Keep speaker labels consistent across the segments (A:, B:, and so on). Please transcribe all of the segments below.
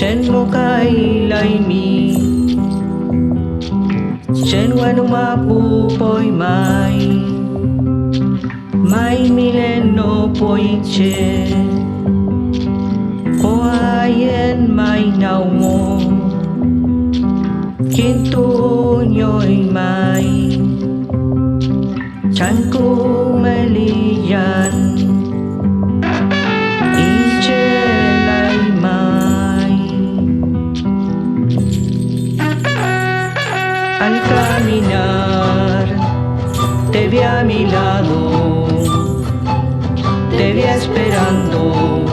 A: Chen mo kay laimi Chen wanu mapupoy May mileno poinche O ayen may naumo Kinto nyo'y may Chan ko maliyan Inche lay may Al caminar te vi a mi lado Te vi esperando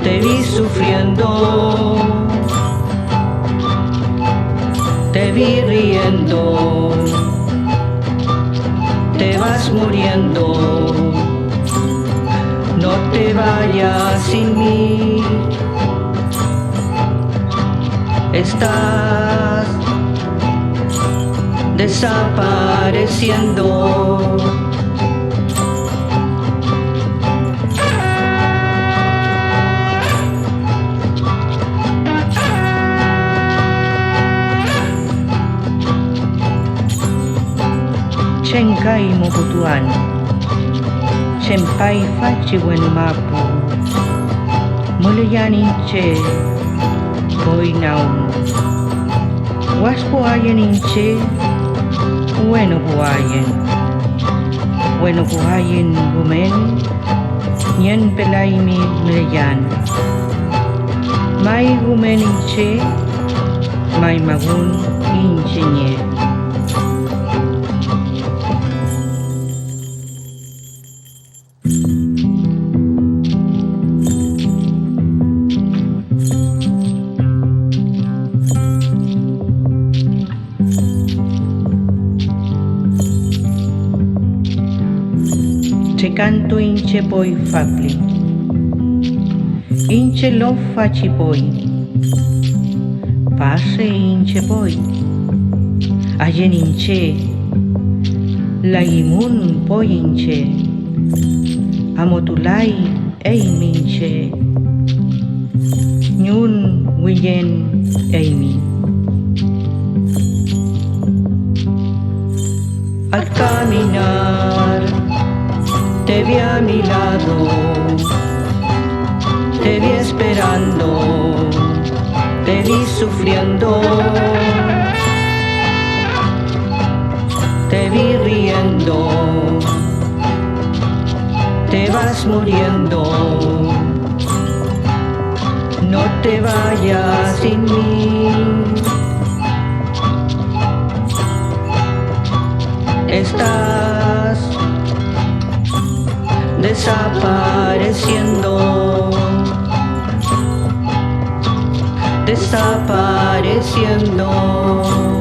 A: Te vi sufriendo Te vi riendo Te vas muriendo No te vayas sin mí Estás desapareciendo Chenkai moputuan Chenpai fachi wenu mapu Muliyanin che Boy naum Waspo ayen che Bueno buhayen gumen Nyen pelaimi meleyan May gumen che May magun inche Che canto inche poi fapli Inche lo faci poi Pase inche poi Ayen inche La imun poi inche Amotulai eimi inche Nyun wiyen eimi Al caminar Te vi a mi lado, te vi esperando, te vi sufriendo, te vi riendo, te vas muriendo, no te vayas sin mí. Estás desapareciendo, desapareciendo.